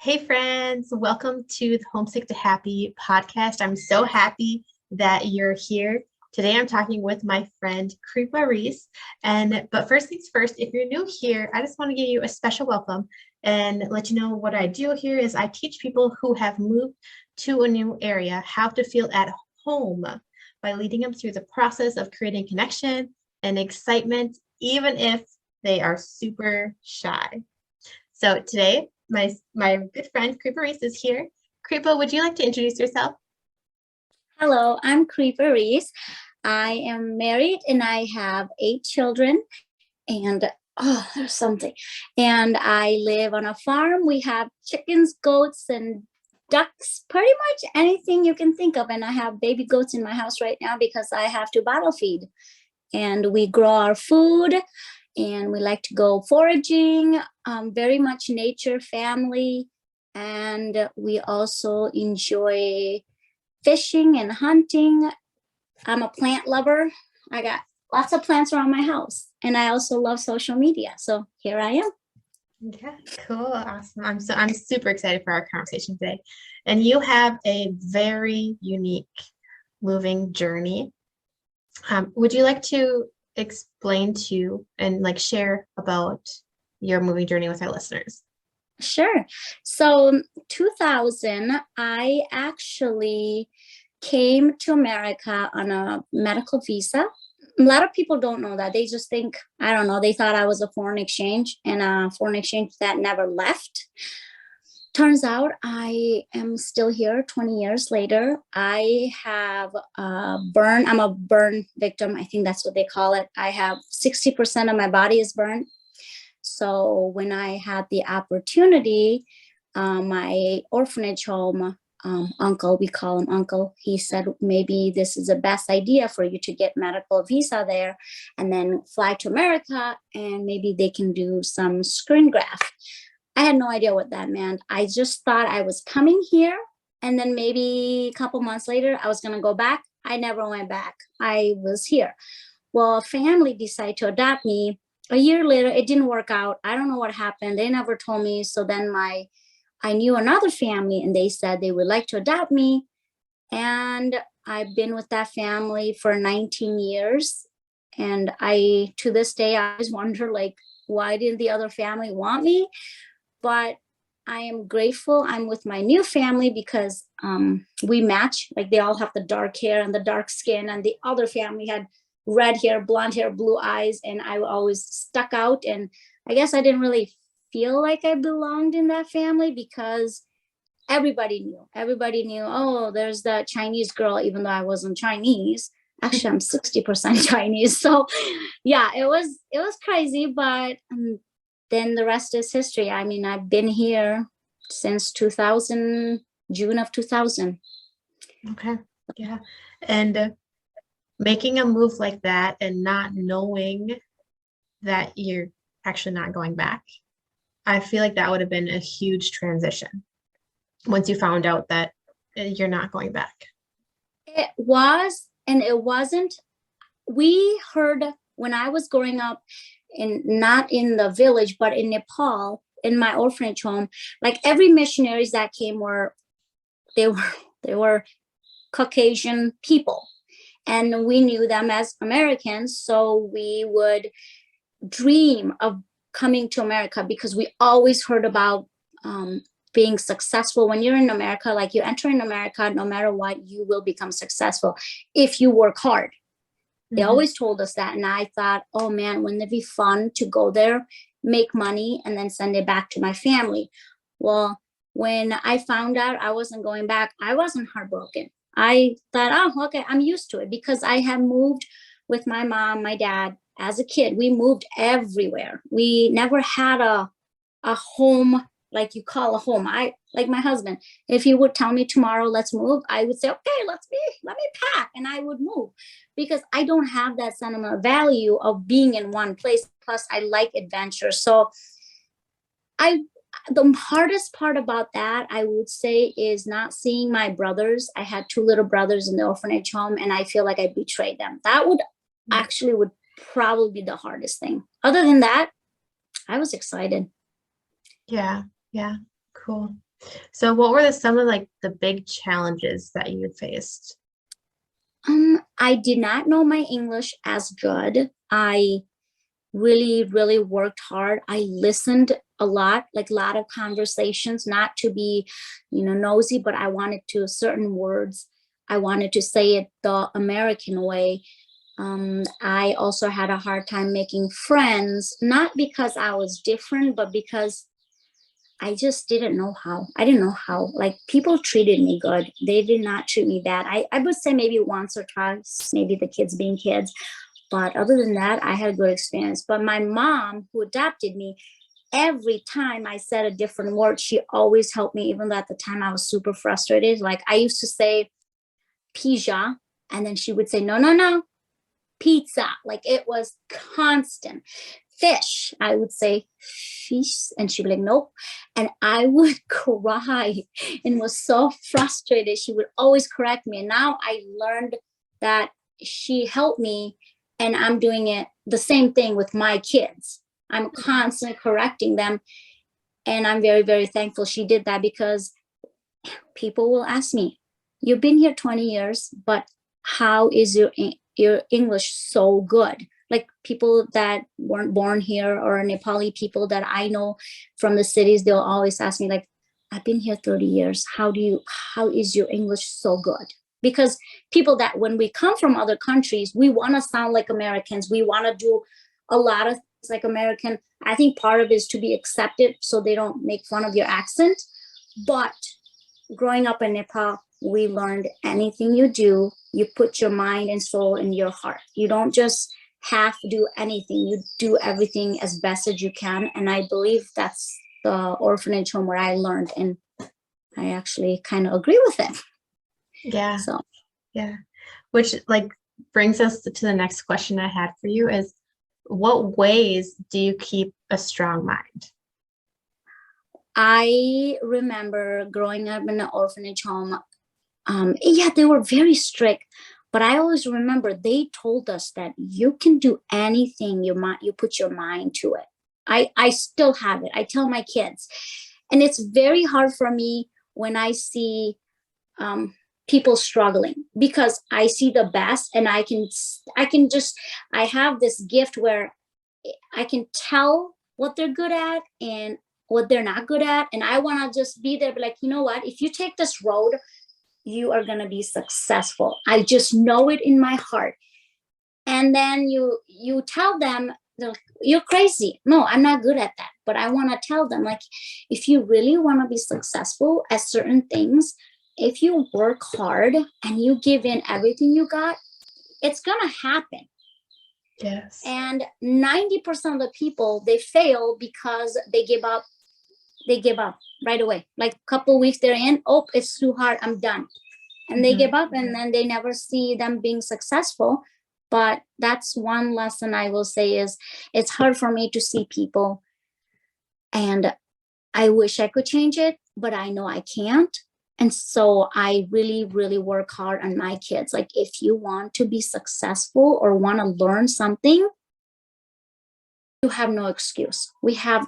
Hey, friends, welcome to the Homesick to Happy podcast. I'm so happy that you're here. Today, I'm talking with my friend Kripa Reese. But first things first, if you're new here, I just want to give you a special welcome and let you know what I do here is I teach people who have moved to a new area how to feel at home by leading them through the process of creating connection and excitement, even if they are super shy. So today, my good friend Kripa Reese is here. Kripa, would you like to introduce yourself? Hello, I'm Kripa Reese. I am married and I have 8 children. And there's something. And I live on a farm. We have chickens, goats, and ducks, pretty much anything you can think of. And I have baby goats in my house right now because I have to bottle feed. And we grow our food and we like to go foraging, very much nature family. And we also enjoy fishing and hunting. I'm a plant lover. I got lots of plants around my house. And I also love social media. So here I am. Yeah, cool, awesome. I'm super excited for our conversation today. And you have a very unique moving journey. Would you like to explain to and like share about your moving journey with our listeners? Sure. So 2000, I actually came to America on a medical visa. A lot of people don't know that. They just think, I don't know, they thought I was a foreign exchange and a foreign exchange that never left. Turns out I am still here 20 years later. I have I'm a burn victim. I think that's what they call it. I have 60% of my body is burned. So when I had the opportunity, my orphanage home uncle, we call him uncle, he said, maybe this is the best idea for you to get medical visa there and then fly to America and maybe they can do some screen graft. I had no idea what that meant. I just thought I was coming here and then maybe a couple months later, I was going to go back. I never went back. I was here. Well, a family decided to adopt me. A year later, it didn't work out. I don't know what happened. They never told me. So then I knew another family and they said they would like to adopt me. And I've been with that family for 19 years. And to this day, I always wonder, like, why didn't the other family want me? But I am grateful I'm with my new family because we match. Like they all have the dark hair and the dark skin, and the other family had red hair, blonde hair, blue eyes, and I always stuck out. And I guess I didn't really feel like I belonged in that family because everybody knew, oh, there's the Chinese girl, even though I wasn't Chinese. Actually, I'm 60% Chinese. So yeah, it was crazy, but then the rest is history. I mean, I've been here since 2000, June of 2000. Okay. Yeah. And making a move like that and not knowing that you're actually not going back, I feel like that would have been a huge transition once you found out that you're not going back. It was, and it wasn't. We heard when I was growing up not in the village, but in Nepal, in my orphanage home, like every missionaries that came they were Caucasian people. And we knew them as Americans. So we would dream of coming to America because we always heard about being successful. When you're in America, like you enter in America, no matter what, you will become successful if you work hard. They always told us that. And I thought, oh man, wouldn't it be fun to go there, make money, and then send it back to my family? Well, when I found out I wasn't going back, I wasn't heartbroken. I thought, oh, okay, I'm used to it because I have moved with my mom, my dad. As a kid, we moved everywhere. We never had a home like you call a home. I like my husband. If he would tell me tomorrow, let's move, I would say, okay, let me pack, and I would move because I don't have that sentimental value of being in one place. Plus, I like adventure. So the hardest part about that, I would say, is not seeing my brothers. I had 2 little brothers in the orphanage home, and I feel like I betrayed them. That would probably be the hardest thing. Other than that, I was excited. Yeah, yeah, cool. So what were some of like the big challenges that you had faced? I did not know my English as good. I really, really worked hard. I listened a lot, like a lot of conversations, not to be, nosy, but I wanted to certain words. I wanted to say it the American way. I also had a hard time making friends, not because I was different, but because I just didn't know how. I didn't know how. Like people treated me good. They did not treat me bad. I would say maybe once or twice, maybe the kids being kids. But other than that, I had a good experience. But my mom, who adopted me, every time I said a different word, she always helped me, even though at the time I was super frustrated. Like I used to say pizza, and then she would say, no, no, no, pizza. Like it was constant. Fish, I would say fish, and she'd be like, nope. And I would cry and was so frustrated. She would always correct me. And now I learned that she helped me, and I'm doing it the same thing with my kids. I'm constantly correcting them. And I'm very, very thankful she did that, because people will ask me, you've been here 20 years, but how is your English so good? Like people that weren't born here, or Nepali people that I know from the cities, they'll always ask me like, I've been here 30 years. How is your English so good? Because people that when we come from other countries, we want to sound like Americans. We want to do a lot of things like American. I think part of it is to be accepted so they don't make fun of your accent. But growing up in Nepal, we learned anything you do, you put your mind and soul in your heart. You don't just half do anything. You do everything as best as you can. And I believe that's the orphanage home where I learned. And I actually kind of agree with it. Yeah. So, yeah. Which like brings us to the next question I had for you is, what ways do you keep a strong mind? I remember growing up in an orphanage home. Yeah, they were very strict, but I always remember they told us that you can do anything you put your mind to it. I still have it. I tell my kids, and it's very hard for me when I see people struggling, because I see the best, and I have this gift where I can tell what they're good at and what they're not good at, and I want to just be there, be like, you know what? If you take this road, you are going to be successful. I just know it in my heart. And then you tell them, like, you're crazy. No, I'm not good at that. But I want to tell them, like, if you really want to be successful at certain things, if you work hard and you give in everything you got, it's going to happen. Yes. And 90% of the people, they fail because they give up. They give up right away. Like a couple of weeks they're in, oh, it's too hard, I'm done. And they give up, and then they never see them being successful. But that's one lesson I will say is, it's hard for me to see people, and I wish I could change it, but I know I can't. And so I really, really work hard on my kids. Like, if you want to be successful or want to learn something, you have no excuse. We have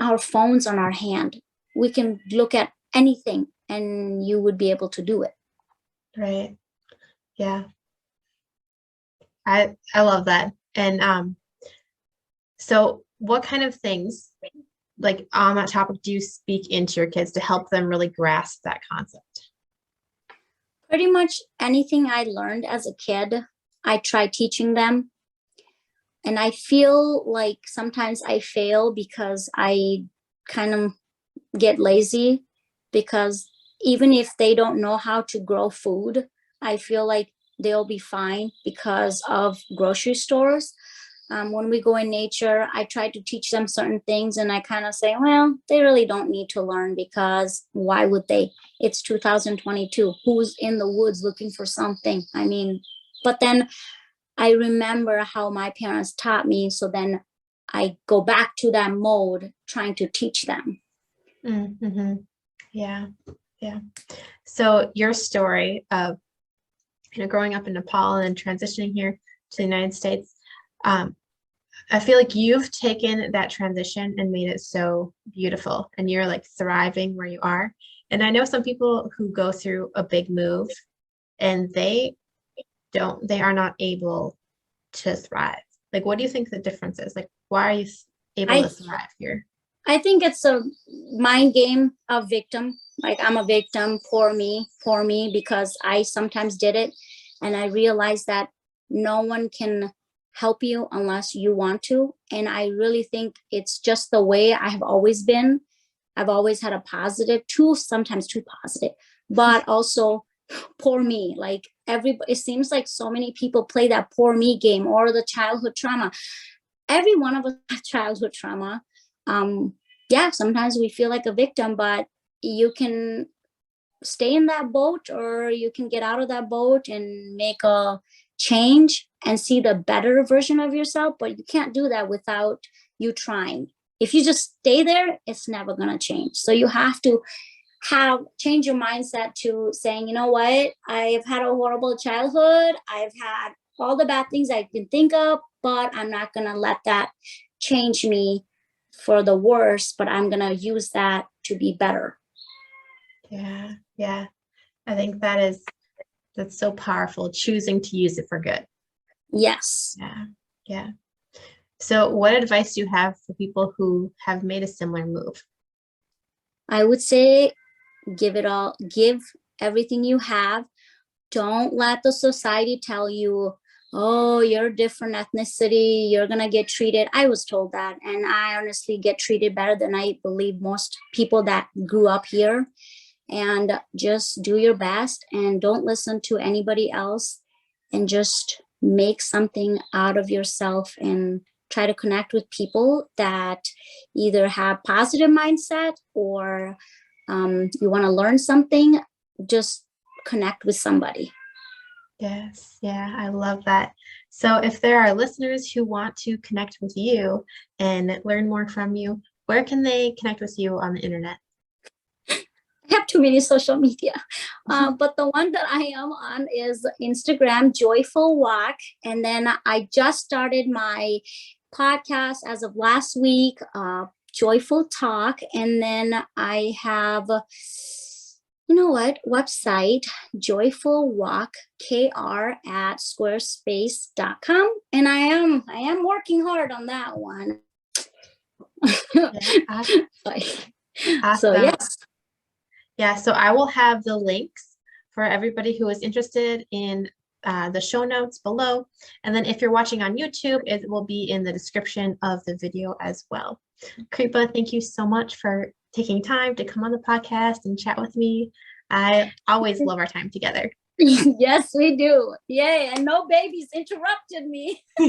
our phones on our hand. We can look at anything and you would be able to do it. Right. Yeah. I love that. And so what kind of things, like on that topic, do you speak into your kids to help them really grasp that concept? Pretty much anything I learned as a kid, I try teaching them. And I feel like sometimes I fail because I kind of get lazy, because even if they don't know how to grow food, I feel like they'll be fine because of grocery stores. When we go in nature, I try to teach them certain things, and I kind of say, well, they really don't need to learn, because why would they? It's 2022. Who's in the woods looking for something? I mean, but then I remember how my parents taught me. So then I go back to that mode, trying to teach them. Mm-hmm. Yeah. Yeah. So your story of, growing up in Nepal and transitioning here to the United States, I feel like you've taken that transition and made it so beautiful, and you're like thriving where you are. And I know some people who go through a big move and they are not able to thrive. Like, what do you think the difference is? Like, why are you able to I thrive here? I think it's a mind game of victim. Like I'm a victim, poor me, because I sometimes did it. And I realized that no one can help you unless you want to. And I really think it's just the way I have always been. I've always had a positive, sometimes too positive, but also poor me. Like everybody, it seems like so many people play that poor me game or the childhood trauma. Every one of us has childhood trauma. Yeah, sometimes we feel like a victim, but you can stay in that boat or you can get out of that boat and make a change and see the better version of yourself. But you can't do that without you trying. If you just stay there, it's never going to change. So you have to change your mindset to saying, you know what, I've had a horrible childhood. I've had all the bad things I can think of, but I'm not going to let that change me for the worse, but I'm going to use that to be better. Yeah, yeah. I think that's so powerful, choosing to use it for good. Yes. Yeah, yeah. So what advice do you have for people who have made a similar move? I would say give everything you have. Don't let the society tell you, oh, you're a different ethnicity, you're gonna get treated. I was told that, and I honestly get treated better than I believe most people that grew up here. And just do your best and don't listen to anybody else, and just make something out of yourself and try to connect with people that either have positive mindset or you want to learn something. Just connect with somebody. Yes, yeah, I love that. So if there are listeners who want to connect with you and learn more from you, where can they connect with you on the internet? I have too many social media, but the one that I am on is Instagram, Joyful Walk. And then I just started my podcast as of last week, Joyful Talk. And then I have, website, Joyful Walk KR at squarespace.com. And I am working hard on that one. Yeah, awesome. So yes. Yeah, so I will have the links for everybody who is interested in the show notes below. And then if you're watching on YouTube, it will be in the description of the video as well. Kripa, thank you so much for taking time to come on the podcast and chat with me. I always love our time together. Yes, we do. Yay. And no babies interrupted me.